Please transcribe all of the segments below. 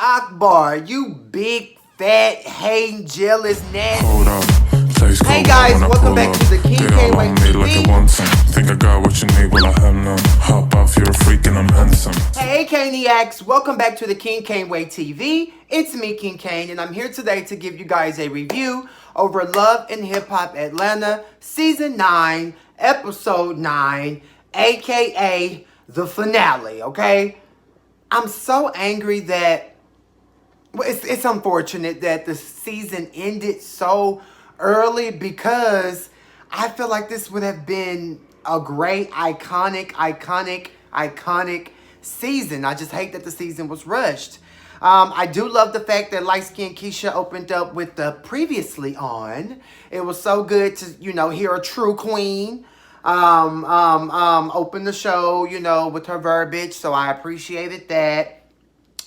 Akbar, you big, fat, hating, jealous, nasty. Hold up, place Hey go guys, when I welcome pull back up. to the They all on me like KingCainWayTV. it one thing. Think I got what you need, well I have none. Hop off, you're a freak and I'm handsome. Hey Caniacs, welcome back to the KingCainWayTV. It's me, King Cain, and I'm here today to give you guys a review over Love and Hip Hop Atlanta Season 9, Episode 9, aka the finale, okay? I'm so angry that it's unfortunate that the season ended so early because I feel like this would have been a great, iconic season. I just hate that the season was rushed. I do love the fact that Light Skin Keisha opened up with the previously on. It was so good to, hear a true queen open the show, with her verbiage. So I appreciated that.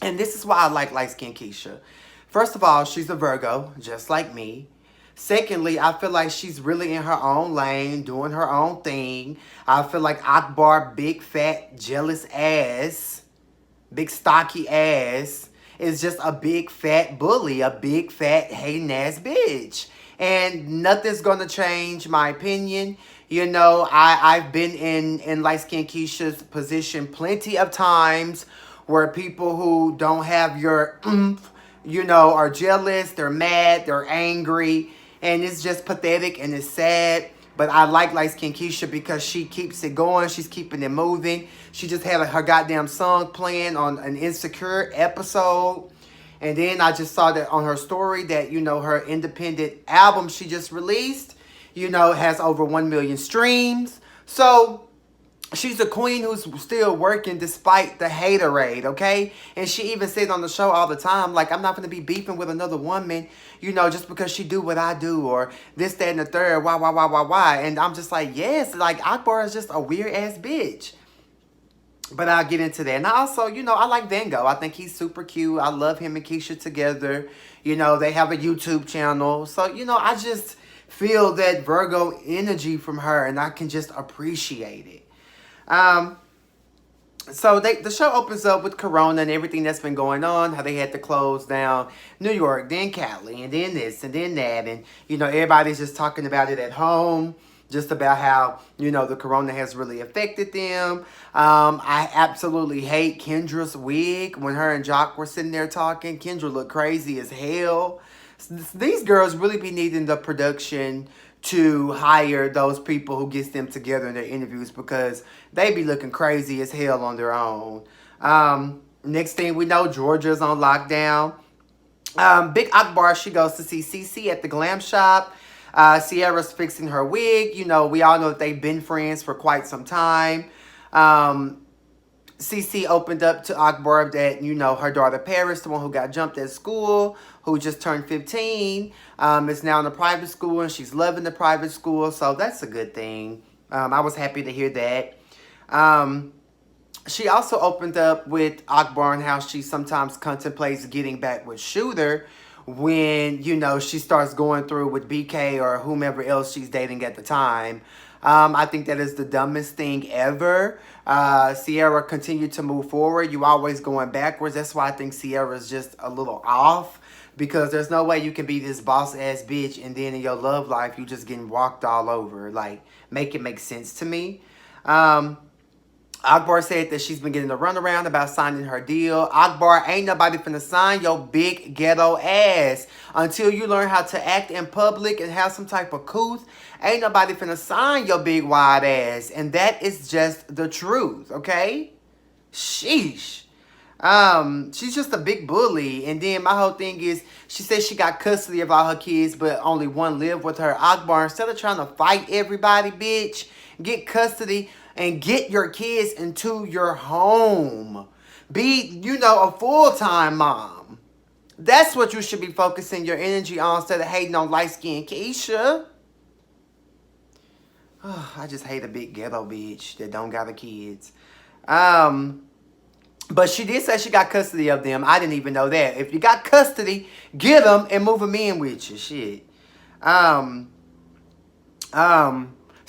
And this is why I like Light Skin Keisha. First of all, she's a Virgo, just like me. Secondly, I feel like she's really in her own lane, doing her own thing. I feel like Akbar, big, fat, jealous ass, big, stocky ass, is just a big, fat bully, a big, fat, hating ass bitch. And nothing's going to change my opinion. I've been in Light Skin Keisha's position plenty of times where people who don't have your oomph, are jealous, they're mad, they're angry, and it's just pathetic and it's sad. But I like Light Skin Keisha because she keeps it going, she's keeping it moving. She just had her goddamn song playing on an Insecure episode. And then I just saw that on her story that, her independent album she just released, has over 1 million streams. So she's a queen who's still working despite the haterade, okay? And she even said on the show all the time, like, I'm not going to be beefing with another woman, just because she do what I do, or this, that, and the third, why? And I'm just like, yes, like, Akbar is just a weird-ass bitch. But I'll get into that. And I also, I like Van Gogh. I think he's super cute. I love him and Keisha together. They have a YouTube channel. So, I just feel that Virgo energy from her, and I can just appreciate it. So the show opens up with Corona and everything that's been going on, how they had to close down New York, then Cali, and then this, and then that, and, everybody's just talking about it at home, just about how, the Corona has really affected them. I absolutely hate Kendra's wig. When her and Jock were sitting there talking, Kendra looked crazy as hell. These girls really be needing the production to hire those people who gets them together in their interviews because they be looking crazy as hell on their own. Next thing we know, Georgia's on lockdown. Big Akbar, she goes to see Cece at the glam shop. Sierra's fixing her wig. We all know that they've been friends for quite some time. Cece opened up to Akbar that, her daughter Paris, the one who got jumped at school, who just turned 15, is now in a private school, and she's loving the private school, so that's a good thing. I was happy to hear that. She also opened up with Akbar and how she sometimes contemplates getting back with Shooter when, she starts going through with BK or whomever else she's dating at the time. I think that is the dumbest thing ever. Sierra continued to move forward. You always going backwards. That's why I think Sierra's just a little off. Because there's no way you can be this boss-ass bitch and then in your love life, you just getting walked all over. Like, make it make sense to me. Akbar said that she's been getting a runaround about signing her deal. Akbar, ain't nobody finna sign your big ghetto ass. Until you learn how to act in public and have some type of couth, ain't nobody finna sign your big wide ass. And that is just the truth, okay? Sheesh. She's just a big bully. And then my whole thing is, she says she got custody of all her kids, but only one live with her. Akbar, instead of trying to fight everybody, bitch, get custody and get your kids into your home. Be, a full-time mom. That's what you should be focusing your energy on instead of hating on light-skinned Keisha. Oh, I just hate a big ghetto bitch that don't got the kids. But she did say she got custody of them. I didn't even know that. If you got custody, get them and move them in with you. Shit.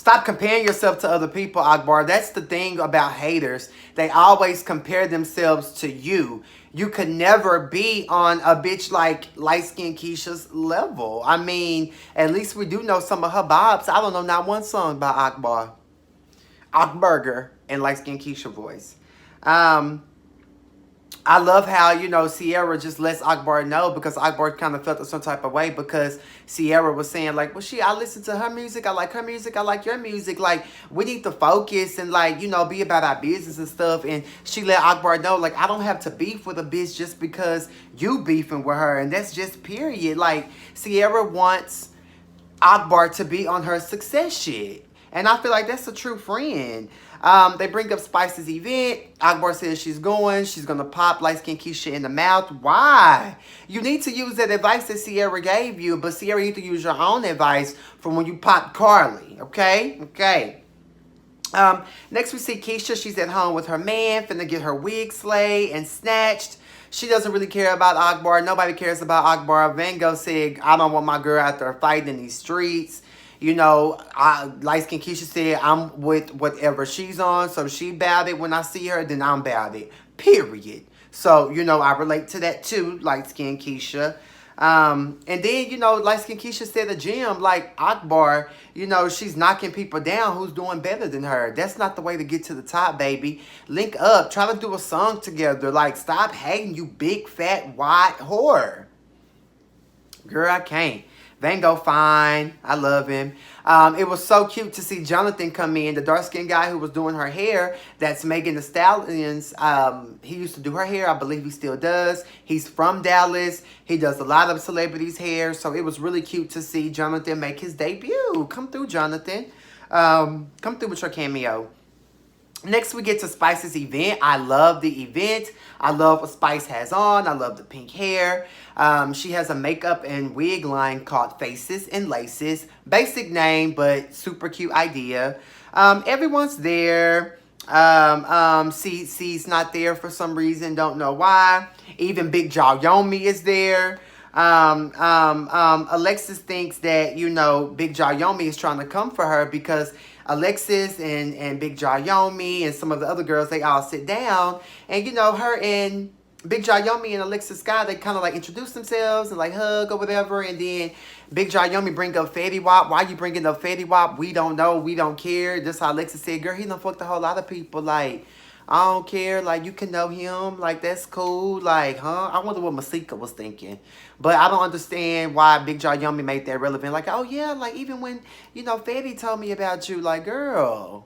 Stop comparing yourself to other people, Akbar. That's the thing about haters. They always compare themselves to you. You could never be on a bitch like light-skinned Keisha's level. I mean, at least we do know some of her bobs. I don't know not one song by Akbar. Akburger and light-skinned Keisha voice. I love how, you know, Sierra just lets Akbar know, because Akbar kind of felt some type of way because Sierra was saying, like, well, I listen to her music. I like her music. I like your music. Like, we need to focus and, like, you know, be about our business and stuff. And she let Akbar know, like, I don't have to beef with a bitch just because you beefing with her. And that's just period. Like, Sierra wants Akbar to be on her success shit. And I feel like that's a true friend. They bring up Spice's event. Akbar says she's going to pop light-skinned Keisha in the mouth. Why? You need to use that advice that Sierra gave you, but Sierra, you need to use your own advice from when you popped Carly. Okay? Okay. Next we see Keisha. She's at home with her man, finna get her wig slayed and snatched. She doesn't really care about Akbar. Nobody cares about Akbar. Van Gogh said, I don't want my girl out there fighting in these streets. You know, light-skinned Keisha said, I'm with whatever she's on. So she bowed it. When I see her, then I'm bowed it. Period. So, you know, I relate to that too, light-skinned Keisha. And then, you know, light-skinned Keisha said a gym like Akbar, you know, she's knocking people down who's doing better than her. That's not the way to get to the top, baby. Link up. Try to do a song together. Like, stop hating, you big, fat, white whore. Girl, I can't. Van Gogh fine. I love him. It was so cute to see Jonathan come in, the dark-skinned guy who was doing her hair. That's Megan Thee Stallion's. He used to do her hair. I believe he still does. He's from Dallas. He does a lot of celebrities' hair. So it was really cute to see Jonathan make his debut. Come through, Jonathan. Come through with your cameo. Next, we get to Spice's event. I love the event. I love what Spice has on. I love the pink hair. She has a makeup and wig line called Faces and Laces. Basic name, but super cute idea. Everyone's there. C's not there for some reason. Don't know why. Even Big Jaw Yomi is there. Alexis thinks that, you know, Big Jaw Yomi is trying to come for her because Alexis and Big Jaw Yomi and some of the other girls, they all sit down. And, you know, her and Big Jaw Yomi and Alexis Sky, they kind of like introduce themselves and like hug or whatever. And then Big Jaw Yomi bring up Fetty Wap. Why you bringing up Fetty Wap? We don't know. We don't care. Just how Alexis said, girl, he done fucked a whole lot of people. Like, I don't care. Like, you can know him. Like, that's cool. Like, huh? I wonder what Masika was thinking. But I don't understand why Big Jaw Yomi made that relevant. Like, oh, yeah, like, even when, you know, Fetty told me about you. Like, girl,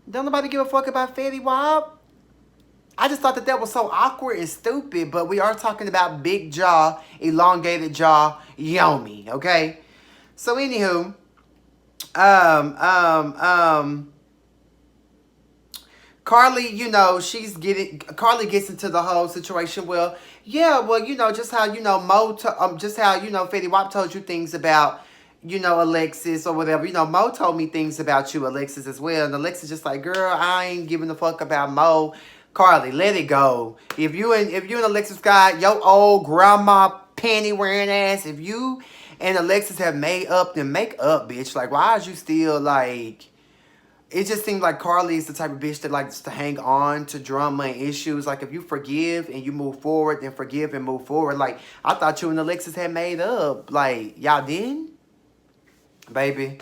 don't nobody give a fuck about Fetty Wap? I just thought that that was so awkward and stupid. But we are talking about Big Jaw, elongated jaw, Yomi, okay? So, anywho, Carly, you know, Carly gets into the whole situation. Well, yeah, well, you know, just how, you know, just how, you know, Fetty Wap told you things about, you know, Alexis or whatever. You know, Mo told me things about you, Alexis, as well. And Alexis just like, girl, I ain't giving a fuck about Mo. Carly, let it go. If you and Alexis got your old grandma panty wearing ass, if you and Alexis have made up, then make up, bitch. Like, why is you still like... It just seems like Carly is the type of bitch that likes to hang on to drama and issues. Like, if you forgive and you move forward, then forgive and move forward. Like, I thought you and Alexis had made up. Like, y'all didn't? Baby,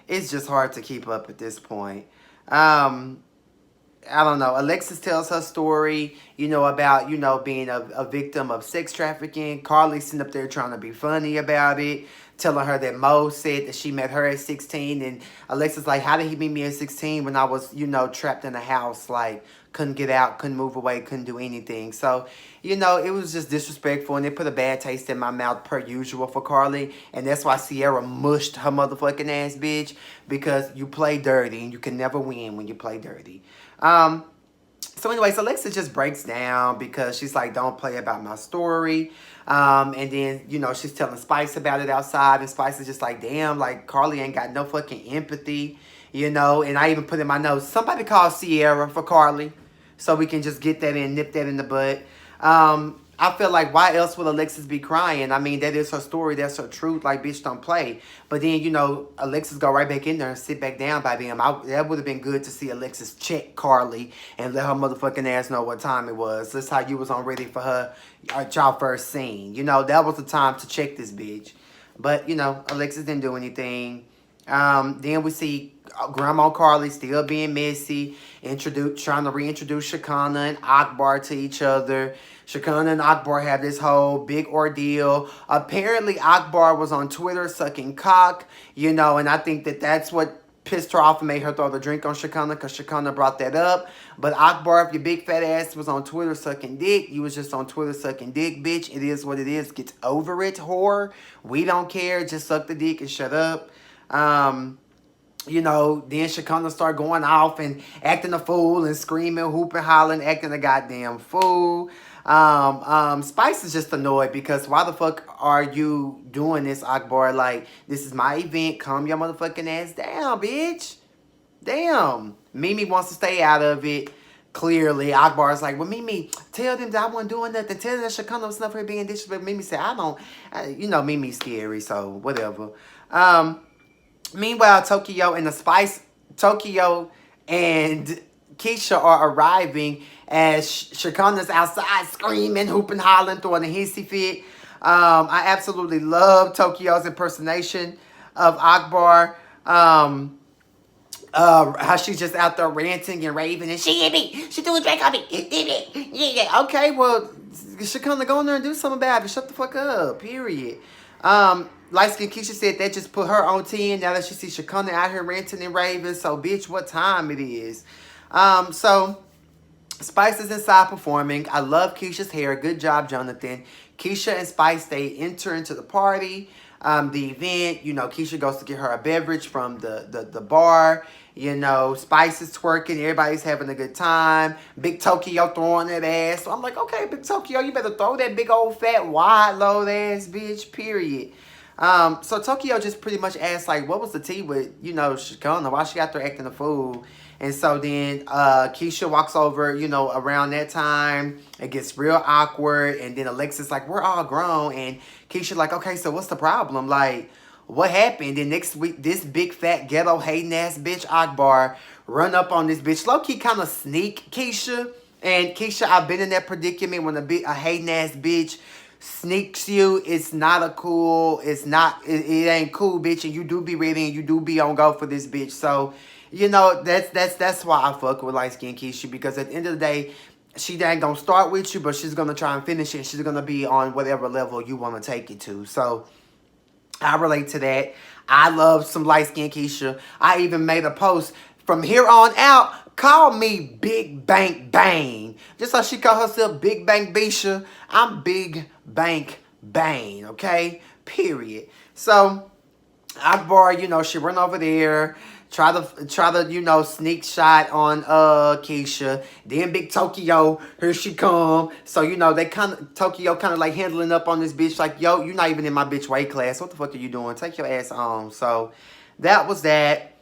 it's just hard to keep up at this point. I don't know. Alexis tells her story, you know, about, you know, being a victim of sex trafficking. Carly's sitting up there trying to be funny about it, telling her that Mo said that she met her at 16. And Alexis like, how did he meet me at 16 when I was, you know, trapped in a house, like, couldn't get out, couldn't move away, couldn't do anything. So, you know, it was just disrespectful, and it put a bad taste in my mouth per usual for Carly. And that's why Sierra mushed her motherfucking ass, bitch, because you play dirty, and you can never win when you play dirty. So anyways, Alexis just breaks down because she's like, don't play about my story. And then, you know, she's telling Spice about it outside. And Spice is just like, damn, like, Carly ain't got no fucking empathy, you know. And I even put in my notes, somebody call Sierra for Carly so we can just get that in, nip that in the bud. I feel like why else would Alexis be crying? I mean, that is her story. That's her truth. Like, bitch, don't play. But then, you know, Alexis go right back in there and sit back down by them. That would have been good to see Alexis check Carly and let her motherfucking ass know what time it was. That's how you was on ready for her at y'all first scene. You know, that was the time to check this bitch. But, you know, Alexis didn't do anything. Then we see Grandma Carly still being messy, trying to reintroduce Shakana and Akbar to each other. Shakana and Akbar have this whole big ordeal. Apparently, Akbar was on Twitter sucking cock, you know, and I think that that's what pissed her off and made her throw the drink on Shakana because Shakana brought that up. But Akbar, if your big fat ass was on Twitter sucking dick, you was just on Twitter sucking dick, bitch. It is what it is. Get over it, whore. We don't care. Just suck the dick and shut up. You know, then Shakana start going off and acting a fool and screaming, hooping, hollering, acting a goddamn fool. Spice is just annoyed because why the fuck are you doing this, Akbar? Like, this is my event. Calm your motherfucking ass down, bitch. Damn. Mimi wants to stay out of it. Clearly, Akbar's like, well, Mimi, tell them that I wasn't doing nothing. Tell them that Shakana was not for being disrespectful. Mimi said, you know, Mimi's scary, so whatever. Meanwhile, Tokyo and Keisha are arriving as Shakana's outside screaming, hooping, hollering, throwing a hissy fit. I absolutely love Tokyo's impersonation of Akbar. How she's just out there ranting and raving and she hit me. She threw a drink on me. Yeah. Okay, well, Shakana, go in there and do something about it. Shut the fuck up. Period. Light Skin Keisha said that just put her on 10 now that she sees Shakana out here ranting and raving. So, bitch, what time it is? So, Spice is inside performing. I love Keisha's hair. Good job, Jonathan. Keisha and Spice, they enter into the party. The event, you know, Keisha goes to get her a beverage from the bar. You know, Spice is twerking. Everybody's having a good time. Big Tokyo throwing that ass. So I'm like, okay, Big Tokyo, you better throw that big old fat wide load ass bitch, period. So Tokyo just pretty much asked, like, what was the tea with, you know, Shakana? Why she out there acting a fool? And so then Keisha walks over, you know, around that time. It gets real awkward. And then Alexis like, we're all grown. And Keisha like, okay, so what's the problem? Like, what happened? Then next week, this big fat ghetto hating ass bitch Akbar run up on this bitch. Low-key kind of sneak Keisha. And Keisha, I've been in that predicament when a hating ass bitch sneaks you. It's not a cool, it ain't cool, bitch. And you do be ready and you do be on go for this bitch. So, you know, that's why I fuck with light skin Keisha, because at the end of the day, she ain't gonna start with you, but she's gonna try and finish it. She's gonna be on whatever level you want to take it to. So I relate to that. I love some light skin Keisha. I even made a post from here on out. Call me Big Bank Bane. Just like she called herself Big Bank Bisha, I'm Big Bank Bane. Okay, period. So Akbar, you know, she run over there. Try to, you know, sneak shot on Keisha. Then Big Tokyo, here she come. So, you know, Tokyo kind of like handling up on this bitch like, yo, you're not even in my bitch weight class. What the fuck are you doing? Take your ass on. So that was that.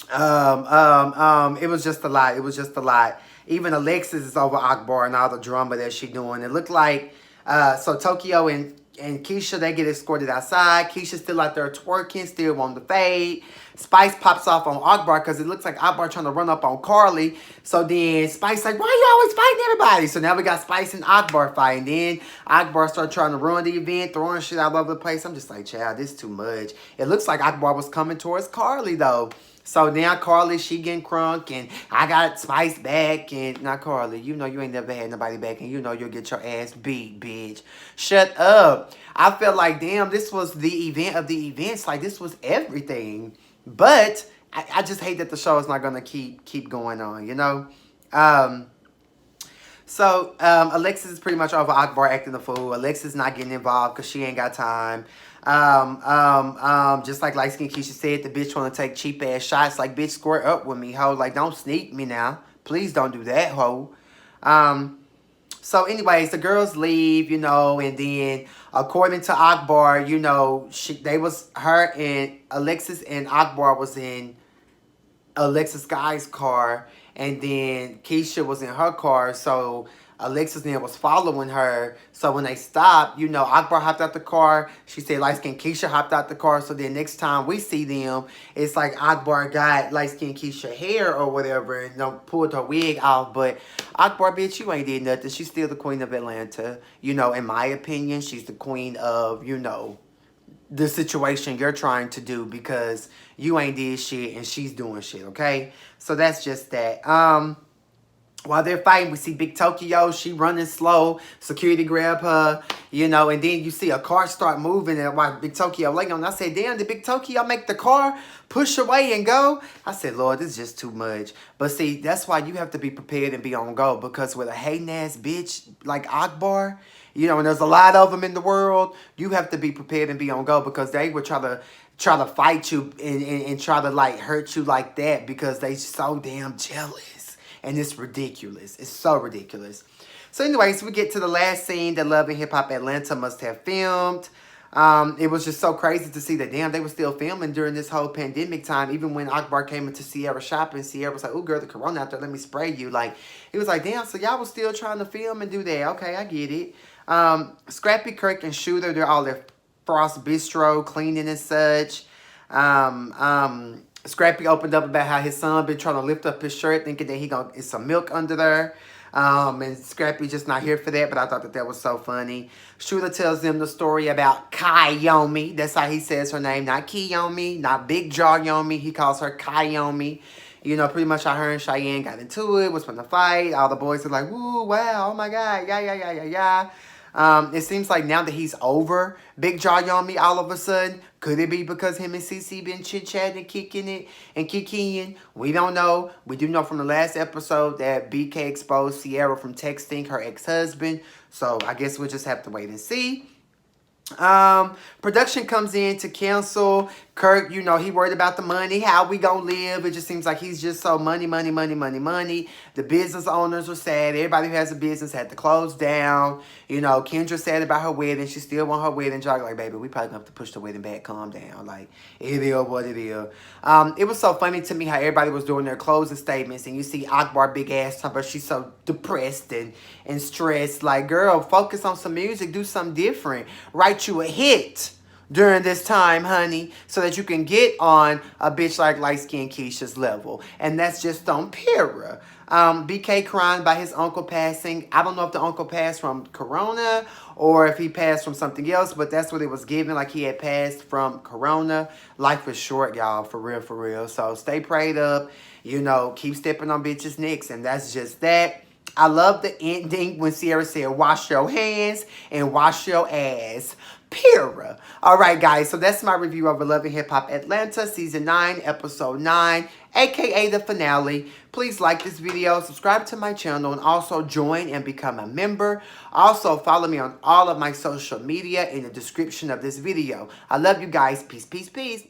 It was just a lot. It was just a lot. Even Alexis is over Akbar and all the drama that she doing. It looked like so Tokyo and Keisha, they get escorted outside. Keisha's still out there twerking, still on the fade. Spice pops off on Akbar because it looks like Akbar trying to run up on Carly. So then Spice like, why you always fighting everybody? So now we got Spice and Akbar fighting. Then Akbar started trying to ruin the event, throwing shit all over the place. I'm just like, child, this is too much. It looks like Akbar was coming towards Carly though. So now Carly, she getting crunk, and I got Spice back, and not Carly. You know you ain't never had nobody back, and you know you'll get your ass beat, bitch. Shut up. I felt like, damn, this was the event of the events. Like, this was everything. But I just hate that the show is not going to keep going on, you know? So Alexis is pretty much over Akbar acting a fool. Alexis not getting involved because she ain't got time. Just like Light Skin Keisha said, the bitch want to take cheap ass shots. Like, bitch, square up with me, ho. Like, don't sneak me now. Please don't do that, ho. So anyways, the girls leave, you know, and then according to Akbar, you know, her and Alexis and Akbar was in Alexis Sky's car, and then Keisha was in her car. So Alexis then was following her. So when they stopped, you know, Akbar hopped out the car. She said light-skinned Keisha hopped out the car. So then next time we see them, it's like Akbar got light-skinned Keisha hair or whatever and pulled her wig off. But Akbar, bitch, you ain't did nothing. She's still the queen of Atlanta. You know, in my opinion, she's the queen of, you know, the situation you're trying to do because you ain't did shit and she's doing shit, okay? So that's just that. While they're fighting, we see Big Tokyo. She running slow. Security grab her, you know, and then you see a car start moving and while Big Tokyo laying on. I said, damn, did Big Tokyo make the car push away and go? I said, Lord, this is just too much. But see, that's why you have to be prepared and be on go because with a hating ass bitch like Akbar, you know, and there's a lot of them in the world, you have to be prepared and be on go because they would try to fight you and try to like hurt you like that because they so damn jealous. And it's ridiculous. It's so ridiculous. So anyways, we get to the last scene that Love and Hip Hop Atlanta must have filmed. It was just so crazy to see that, damn, they were still filming during this whole pandemic time. Even when Akbar came into Sierra shopping, Sierra was like, oh, girl, the corona out there, let me spray you. Like, he was like, damn, so y'all was still trying to film and do that. Okay, I get it. Scrappy, Kirk, and Shooter, they're all at Frost Bistro, cleaning and such. Scrappy opened up about how his son been trying to lift up his shirt, thinking that it's some milk under there. And Scrappy just not here for that, but I thought that was so funny. Shooter tells them the story about Kayomi. That's how he says her name, not Kiyomi, not Big Jaw Yomi. He calls her Kayomi. You know, pretty much how her and Cheyenne got into it, was from the fight. All the boys are like, woo, wow, oh my God, yeah. It seems like now that he's over Big Jaw Yomi all of a sudden, could it be because him and CC been chit-chatting and kicking it and kicking? We don't know. We do know from the last episode that BK exposed Sierra from texting her ex-husband. So I guess we'll just have to wait and see. Production comes in to cancel. Kirk, you know, he worried about the money. How we gonna live? It just seems like he's just so money. The business owners are sad. Everybody who has a business had to close down. You know, Kendra sad about her wedding. She still want her wedding job. Like, baby, we probably gonna have to push the wedding back. Calm down. Like, it is what it is. It was so funny to me how everybody was doing their closing statements. And you see Akbar big ass talking about she's so depressed and stressed. Like, girl, focus on some music. Do something different. Write you a hit during this time, honey, so that you can get on a bitch like light-skinned Keisha's level. And that's just on PEERAH. BK crying by his uncle passing. I don't know if the uncle passed from corona or if he passed from something else, but that's what it was given, like he had passed from corona. Life is short, y'all, for real. So stay prayed up, you know, keep stepping on bitches' necks, and that's just that. I love the ending when Sierra said, wash your hands and wash your ass. PEERAH. All right, guys. So that's my review of Love and Hip Hop Atlanta, Season 9, Episode 9, a.k.a. the finale. Please like this video, subscribe to my channel, and also join and become a member. Also, follow me on all of my social media in the description of this video. I love you guys. Peace.